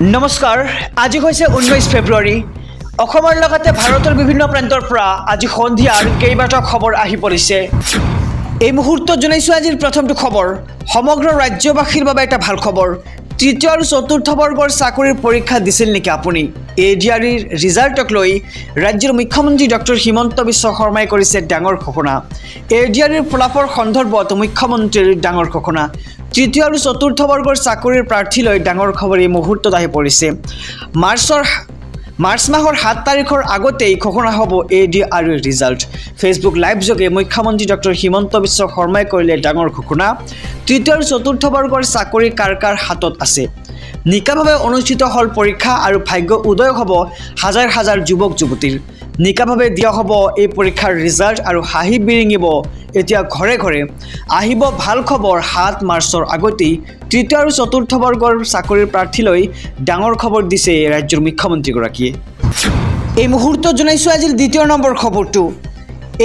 নমস্কাৰ আজি হৈছে 19 ফেব্ৰুৱাৰী অসমৰ লগতে ভাৰতৰ বিভিন্ন প্ৰান্তৰ পৰা আজি সন্ধিয়াৰ কেইবাটাও খবৰ আহি পৰিছে এই মুহূৰ্তত জনাইছো আজিৰ প্ৰথমটো খবৰ সমগ্ৰ ৰাজ্যবাসীৰ বাবে এটা ভাল খবৰ তৃতীয় আৰু চতুৰ্থ বৰ্গৰ চাকৰিৰ পৰীক্ষা দিছিল নেকি আপুনি এডিআৰইৰ ৰিজাল্টক লৈ ৰাজ্যৰ মুখ্যমন্ত্ৰী ডক্টৰ হিমন্ত বিশ্ব শৰ্মাই কৰিছে ডাঙৰ ঘোষণা এডিআৰইৰ ফলাফল সন্দৰ্ভত মুখ্যমন্ত্ৰীৰ ডাঙৰ ঘোষণা তৃতীয় আৰু চতুৰ্থ বৰ্গৰ চাকৰিৰ প্ৰাৰ্থীলৈ ডাঙৰ খবৰ এই মুহূৰ্তত আহি পৰিছে মাৰ্চ মাহৰ 7 তাৰিখৰ আগতেই ঘোষণা হ'ব এডিআৰইৰ ৰিজাল্ট ফেচবুক লাইভ যোগে মুখ্যমন্ত্ৰী ডক্টৰ হিমন্ত বিশ্ব শৰ্মাই কৰিলে ডাঙৰ ঘোষণা তৃতীয় আৰু চতুৰ্থ বৰ্গৰ চাকৰি কাৰ হাতত আছে নিকাভাৱে অনুষ্ঠিত হল পৰীক্ষা আৰু ভাগ্য উদয় হ'ব হাজাৰ হাজাৰ যুৱক যুৱতীৰ নিকাভাৱে দিয়া হ'ব এই পৰীক্ষাৰ ৰিজাল্ট আৰু হাঁহি বিৰিঙিব এতিয়া ঘৰে ঘৰে আহিব ভাল খবৰ 7 মাৰ্চৰ আগতেই তৃতীয় আৰু চতুৰ্থ বৰ্গৰ চাকৰিৰ প্ৰাৰ্থীলৈ ডাঙৰ খবৰ দিছে ৰাজ্যৰ মুখ্যমন্ত্ৰীগৰাকীয়ে এই মুহূৰ্তত জনাইছো আজিৰ দ্বিতীয় নম্বৰ খবৰটো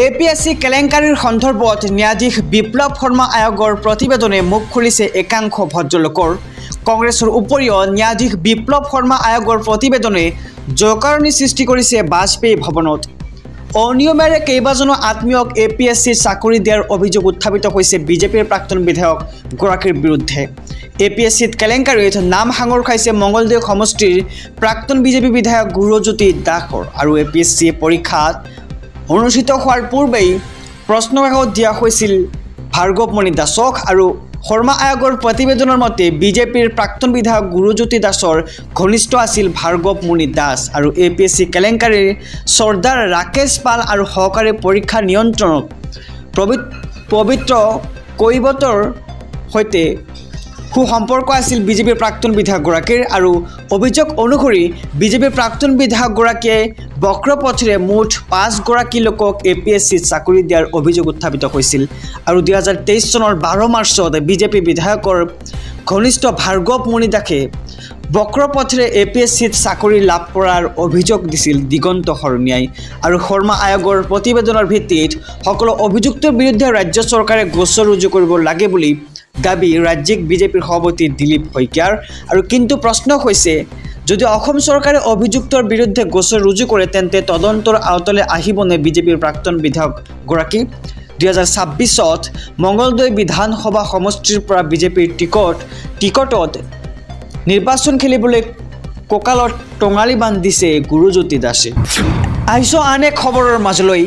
এপিএসসি কেলেংকাৰীৰ সন্দৰ্ভত ন্যায়াধীশ বিপ্লৱ শৰ্মা আয়োগৰ প্ৰতিবেদনে মুখ খুলিছে একাংশ ভদ্ৰলোকৰ কংগ্ৰেছৰ উপৰিও ন্যায়াধীশ বিপ্লৱ শৰ্মা আয়োগৰ প্ৰতিবেদনে জয়কাৰণী সৃষ্টি কৰিছে বাজপেয়ী ভৱনত অনিয়মেৰে কেইবাজনো আত্মীয়ক এপিএসসি চাকৰি দিয়াৰ অভিযোগ উত্থাপিত হৈছে বিজেপিৰ প্ৰাক্তন বিধায়ক গৰাকীৰ বিৰুদ্ধে এপিএসসিত কেলেংকাৰীত নাম সাঙুৰ খাইছে মঙ্গলদৈ সমষ্টিৰ প্ৰাক্তন বিজেপি বিধায়ক গুৰুজ্যোতি দাসৰ আৰু এপিএসসি পৰীক্ষাত অনুষ্ঠিত হোৱাৰ পূৰ্বেই প্ৰশ্নকাকত দিয়া হৈছিল ভাৰ্গৱমণি দাসক আৰু শৰ্মা আয়োগৰ প্ৰতিবেদনৰ মতে বিজেপিৰ প্ৰাক্তন বিধায়ক গুৰুজ্যোতি দাসৰ ঘনিষ্ঠ আছিল ভাৰ্গৱমণি দাস আৰু এপিএসসি কেলেংকাৰীৰ চৰ্দাৰ ৰাকেশ পাল আৰু সহকাৰী পৰীক্ষা নিয়ন্ত্ৰণক পবিত্ৰ কৈবতৰ সৈতে সুসম্পৰ্ক আছিল বিজেপিৰ প্ৰাক্তন বিধায়কগৰাকীৰ আৰু অভিযোগ অনুসৰি বিজেপিৰ প্ৰাক্তন বিধায়কগৰাকীয়ে বক্ৰপথেৰে মুঠ 5 গৰাকী লোকক এপিএসসিত চাকৰি দিয়াৰ অভিযোগ উত্থাপিত হৈছিল আৰু 2023 চনৰ 12 মাৰ্চত বিজেপি বিধায়কৰ ঘনিষ্ঠ ভাৰ্গৱমণি দাসে বক্ৰপথেৰে এপিএসসিত চাকৰি লাভ কৰাৰ অভিযোগ দিছিল দিগন্ত শৰণীয়াই আৰু শৰ্মা আয়োগৰ প্ৰতিবেদনৰ ভিত্তিত সকলো অভিযুক্তৰ বিৰুদ্ধে ৰাজ্য চৰকাৰে গোচৰ ৰুজু কৰিব লাগে বুলি দাবী ৰাজ্যিক বিজেপিৰ সভাপতি দিলীপ শইকীয়াৰ আৰু কিন্তু প্ৰশ্ন হৈছে যদি অসম চৰকাৰে অভিযুক্তৰ বিৰুদ্ধে গোচৰ ৰুজু কৰে তেন্তে তদন্তৰ আওতালৈ আহিবনে বিজেপিৰ প্ৰাক্তন বিধায়ক গৰাকী 2026ত মঙ্গলদৈ বিধানসভা সমষ্টিৰ পৰা বিজেপিৰ টিকটত নিৰ্বাচন খেলিবলৈ কঁকালত টঙালি বান্ধিছে গুৰুজ্যোতি দাসে আহিছো আন এক খবৰৰ মাজলৈ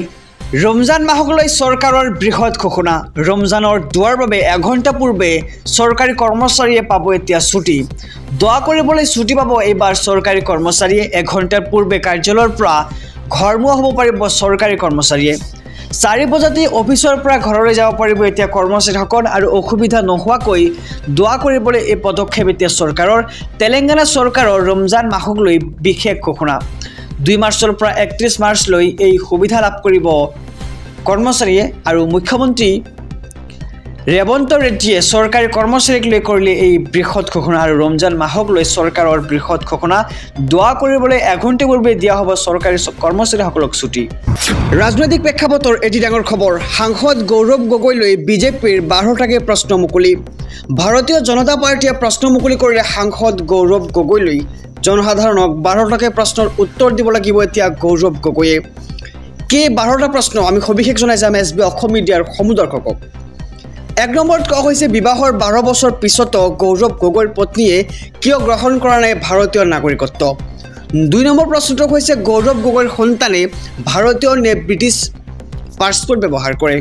ৰমজান মাহক লৈ চৰকাৰৰ বৃহৎ ঘোষণা ৰমজানৰ দুৱাৰ বাবে এঘণ্টা পূৰ্বে চৰকাৰী কৰ্মচাৰীয়ে পাব এতিয়া ছুটি দোৱা কৰিবলৈ ছুটি পাব এইবাৰ চৰকাৰী কৰ্মচাৰীয়ে এঘণ্টাৰ পূৰ্বে কাৰ্যালয়ৰ পৰা ঘৰমুৱা হ'ব পাৰিব চৰকাৰী কৰ্মচাৰীয়ে 4 বজাতে অফিচৰ পৰা ঘৰলৈ যাব পাৰিব এতিয়া কৰ্মচাৰীসকল আৰু অসুবিধা নোহোৱাকৈ দোৱা কৰিবলৈ এই পদক্ষেপ এতিয়া চৰকাৰৰ তেলেংগানা চৰকাৰৰ ৰমজান মাহক লৈ বিশেষ ঘোষণা 2 মাৰ্চৰ পৰা 31 মাৰ্চলৈ এই সুবিধা লাভ কৰিব কৰ্মচাৰীয়ে আৰু মুখ্যমন্ত্ৰী ৰেৱন্ত ৰেড্ডিয়ে চৰকাৰী কৰ্মচাৰীক লৈ কৰিলে এই বৃহৎ ঘোষণা আৰু ৰমজান মাহক লৈ চৰকাৰৰ বৃহৎ ঘোষণা দোৱা কৰিবলৈ এঘণ্টা পূৰ্বে দিয়া হ'ব চৰকাৰী কৰ্মচাৰীসকলক ছুটি ৰাজনৈতিক প্ৰেক্ষাপটৰ এটি ডাঙৰ খবৰ সাংসদ গৌৰৱ গগৈলৈ বিজেপিৰ 12টাকে প্ৰশ্ন মুকলি ভাৰতীয় জনতা পাৰ্টিয়ে প্ৰশ্ন মুকলি কৰিলে সাংসদ গৌৰৱ গগৈলৈ জনসাধাৰণক 12টাকে প্ৰশ্নৰ উত্তৰ দিব লাগিব এতিয়া গৌৰৱ গগৈয়ে কে 12টা প্ৰশ্ন আমি সবিশেষ জনাই যাম এছবি অসম মিডিয়াৰ সমুদৰ্শকক 1 নম্বৰত কোৱা হৈছে বিবাহৰ 12 বছৰ পিছতো গৌৰৱ গগৈৰ পত্নীয়ে কিয় গ্ৰহণ কৰা নাই ভাৰতীয় নাগৰিকত্ব 2 নম্বৰ প্ৰশ্নটো হৈছে গৌৰৱ গগৈৰ সন্তানে ভাৰতীয় নে ব্ৰিটিছ পাছপোৰ্ট ব্যৱহাৰ কৰে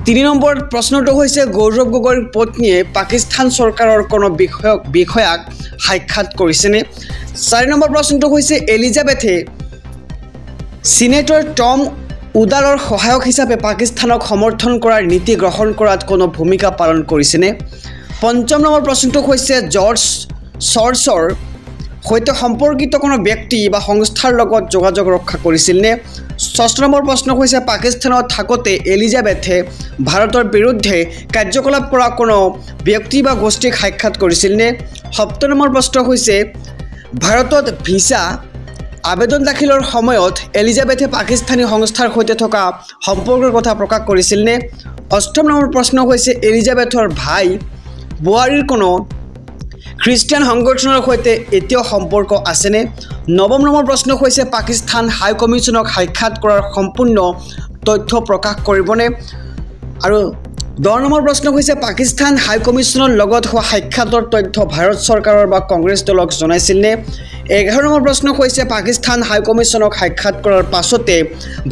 3 নম্বৰ প্ৰশ্নটো হৈছে গৌৰৱ গগৈৰ পত্নীয়ে পাকিস্তান চৰকাৰৰ কোনো বিষয়াক সাক্ষাৎ কৰিছেনে 4 নম্বৰ প্ৰশ্নটো হৈছে এলিজাবেথে সিনেটৰ টম উডালৰ সহায়ক হিচাপে পাকিস্তানক সমৰ্থন কৰাৰ নীতি গ্ৰহণ কৰাত কোনো ভূমিকা পালন কৰিছেনে 5 নম্বৰ প্ৰশ্নটো হৈছে জৰ্জ চৰ্চৰ সৈতে সম্পৰ্কিত কোনো ব্যক্তি বা সংস্থাৰ লগত যোগাযোগ ৰক্ষা কৰিছিল নে 6 নম্বৰ প্ৰশ্ন হৈছে পাকিস্তানত থাকোতে এলিজাবেথে ভাৰতৰ বিৰুদ্ধে কাৰ্যকলাপ কৰা কোনো ব্যক্তি বা গোষ্ঠীক সাক্ষাৎ কৰিছিল নে 7 নম্বৰ প্ৰশ্ন হৈছে ভাৰতত ভিসা আবেদন দাখিলৰ সময়ত এলিজাবেথে পাকিস্তানী সংস্থাৰ সৈতে থকা সম্পৰ্কৰ কথা প্ৰকাশ কৰিছিল নে 8 নম্বৰ প্ৰশ্ন হৈছে এলিজাবেথৰ ভাই বোৱাৰীৰ কোনো খ্ৰীষ্টিয়ান সংগঠনৰ সৈতে এতিয়াও সম্পৰ্ক আছেনে নৱম নম্বৰ প্ৰশ্ন হৈছে পাকিস্তান হাই কমিছনক সাক্ষাৎ কৰাৰ সম্পূৰ্ণ তথ্য প্ৰকাশ কৰিবনে আৰু 10 নম্বৰ প্ৰশ্ন হৈছে পাকিস্তান হাই কমিছনৰ লগত হোৱা সাক্ষাতৰ তথ্য ভাৰত চৰকাৰৰ বা কংগ্ৰেছ দলক জনাইছিল নে 11 নম্বৰ প্ৰশ্ন হৈছে পাকিস্তান হাই কমিছনক সাক্ষাৎ কৰাৰ পাছতে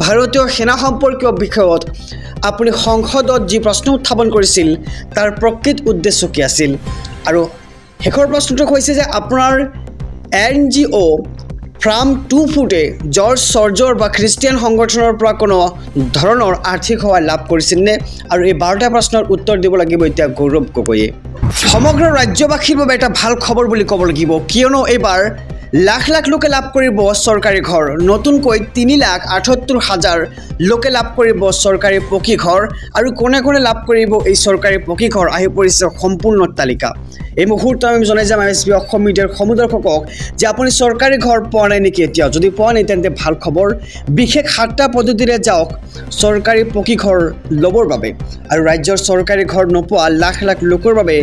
ভাৰতীয় সেনা সম্পৰ্কীয় বিষয়ত আপুনি সংসদত যি প্ৰশ্ন উত্থাপন কৰিছিল তাৰ প্ৰকৃত উদ্দেশ্য কি আছিল আৰু শেষৰ প্ৰশ্নটো হৈছে যে আপোনাৰ NGO ফ্ৰাম 2 ফুটে জৰ্জ সৰ্জৰ বা খ্ৰীষ্টিয়ান সংগঠনৰ পৰা কোনো ধৰণৰ আৰ্থিক সহায় লাভ কৰিছিল নে আৰু এই 12টা প্ৰশ্নৰ উত্তৰ দিব লাগিব এতিয়া গৌৰৱ গগৈয়ে সমগ্ৰ ৰাজ্যবাসীৰ বাবে এটা ভাল খবৰ বুলি ক'ব লাগিব কিয়নো এইবাৰ লাখ লাখ লোকে লাভ কৰিব চৰকাৰী ঘৰ নতুনকৈ 3,78,000 লোকে লাভ কৰিব চৰকাৰী পকী ঘৰ আৰু কোনে কোনে লাভ কৰিব এই চৰকাৰী পকী ঘৰ আহি পৰিছে সম্পূৰ্ণ তালিকা এই মুহূৰ্তত আমি জনাই যাম এছবি অসম মিডিয়াৰ সমুদৰ্শকক যে আপুনি চৰকাৰী ঘৰ পোৱা নাই নেকি এতিয়া যদি পোৱা নাই তেন্তে ভাল খবৰ বিশেষ 7টা পদ্ধতিৰে যাওক চৰকাৰী পকী ঘৰ ল'বৰ বাবে আৰু ৰাজ্যৰ চৰকাৰী ঘৰ নোপোৱা লাখ লাখ লোকৰ বাবে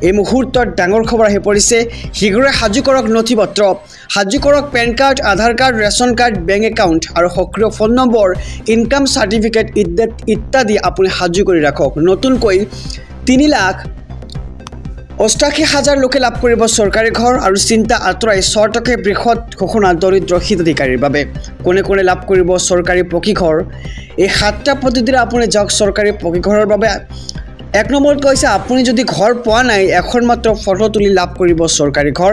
এই মুহূৰ্তত ডাঙৰ খবৰ আহি পৰিছে শীঘ্ৰে সাজু কৰক নথিপত্ৰ সাজু কৰক PAN card Aadhaar card ration card bank account আৰু সক্ৰিয় ফোন নম্বৰ ইনকাম সাৰ্টিফিকেট ইত্যাদি আপুনি সাজু কৰি ৰাখক নতুনকৈ 3,88,000 লোকে লাভ কৰিব চৰকাৰী ঘৰ আৰু চিন্তা আঁতৰাই চৰকাৰে বৃহৎ ঘোষণা দৰিদ্ৰ হিতাধিকাৰীৰ বাবে কোনে কোনে লাভ কৰিব চৰকাৰী পকী ঘৰ এই 7টা পদ্ধতিৰে আপুনি যাওক চৰকাৰী পকী ঘৰৰ বাবে 1 নম্বৰত কৈছে আপুনি যদি ঘৰ পোৱা নাই এখন মাত্ৰ ফটো তুলি লাভ কৰিব চৰকাৰী ঘৰ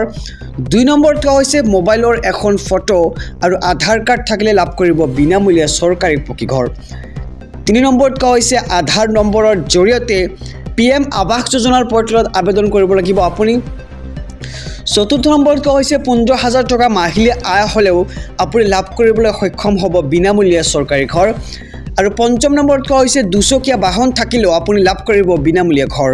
2 নম্বৰত কৈছে মোবাইলৰ এখন ফটো আৰু আধাৰ কাৰ্ড থাকিলে লাভ কৰিব বিনামূলীয়া চৰকাৰী পকী ঘৰ 3 নম্বৰত কৈছে আধাৰ নম্বৰৰ জৰিয়তে PM আৱাস যোজনাৰ পৰ্টেলত আবেদন কৰিব লাগিব আপুনি 4 নম্বৰত কৈছে 15,000 টকা মাহিলী আয় হলেও আপুনি লাভ কৰিবলৈ সক্ষম হ'ব বিনামূলীয়া চৰকাৰী ঘৰ আৰু 5 নম্বৰত কৈছে দুচকীয়া বাহন থাকিলেও আপুনি লাভ কৰিব বিনামূলীয়া ঘৰ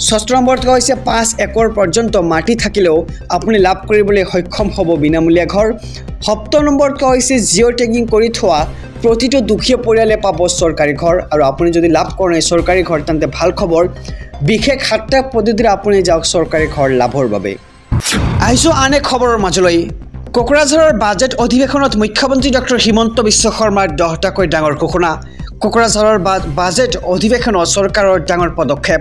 6 নম্বৰত কৈছে 5 একৰ পৰ্যন্ত মাটি থাকিলেও আপুনি লাভ কৰিবলৈ সক্ষম হ'ব বিনামূলীয়া ঘৰ 7 নম্বৰত কৈছে জিঅ' টেগিং কৰি থোৱা প্ৰতিটো দুখীয়া পৰিয়ালে পাব চৰকাৰী ঘৰ আৰু আপুনি যদি লাভ কৰে চৰকাৰী ঘৰ তেন্তে ভাল খবৰ বিশেষ 7টা পদ্ধতিৰে আপুনি যাওক চৰকাৰী ঘৰ লাভৰ বাবে আহিছো আন এক খবৰৰ মাজলৈ কোকৰাঝাৰৰ বাজেট অধিৱেশনত মুখ্যমন্ত্ৰী ডক্টৰ হিমন্ত বিশ্ব শৰ্মাৰ 10টাকৈ ডাঙৰ ঘোষণা কোকৰাঝাৰৰ বাজেট অধিৱেশনত চৰকাৰৰ ডাঙৰ পদক্ষেপ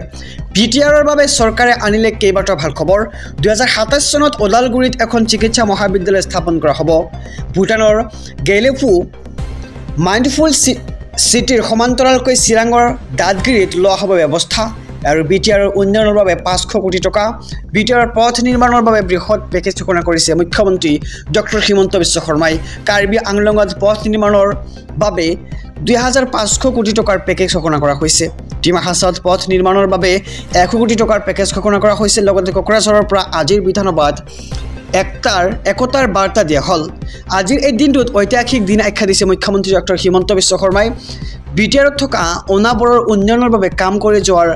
BTRৰ বাবে চৰকাৰে আনিলে কেইবাটাও ভাল খবৰ 2027 চনত ওদালগুৰিত এখন চিকিৎসা মহাবিদ্যালয় স্থাপন কৰা হ'ব ভুটানৰ গেলেফু মাইণ্ডফুল চিটিৰ সমান্তৰালকৈ চিৰাঙৰ দাঁতগিৰিত লোৱা হ'ব ব্যৱস্থা আৰু BTRৰ উন্নয়নৰ বাবে 500 কোটি টকা BTRৰ পথ নিৰ্মাণৰ বাবে বৃহৎ পেকেজ ঘোষণা কৰিছে মুখ্যমন্ত্ৰী ডক্টৰ হিমন্ত বিশ্ব শৰ্মাই কাৰ্বি আংলঙত পথ নিৰ্মাণৰ বাবে 2,500 কোটি টকাৰ পেকেজ ঘোষণা কৰা হৈছে ডিমা হাছাওত পথ নিৰ্মাণৰ বাবে 100 কোটি টকাৰ পেকেজ ঘোষণা কৰা হৈছে লগতে কোকৰাঝাৰৰ পৰা আজিৰ বিধানসভাত একতাৰ বাৰ্তা দিয়া হল আজিৰ এই দিনটোত ঐতিহাসিক দিন আখ্যা দিছে মুখ্যমন্ত্ৰী ডক্টৰ হিমন্ত বিশ্ব শৰ্মাই BTRত থকা অনাবৰৰ উন্নয়নৰ বাবে কাম কৰি যোৱাৰ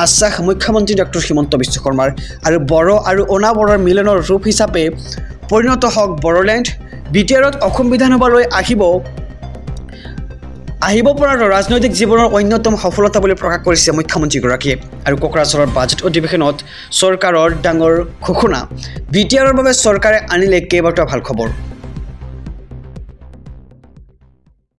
আশ্বাস মুখ্যমন্ত্ৰী ডক্টৰ হিমন্ত বিশ্ব শৰ্মাৰ আৰু বড়ো আৰু অনাবৰৰ মিলনৰ ৰূপ হিচাপে পৰিণত হওক বড়োলেণ্ড BTRত অসম বিধানসভালৈ আহিব পৰা ৰাজনৈতিক জীৱনৰ অন্যতম সফলতা বুলি প্ৰকাশ কৰিছে মুখ্যমন্ত্ৰীগৰাকীয়ে আৰু কোকৰাঝাৰৰ বাজেট অধিৱেশনত চৰকাৰৰ ডাঙৰ ঘোষণা BTRৰ বাবে চৰকাৰে আনিলে কেইবাটাও ভাল খবৰ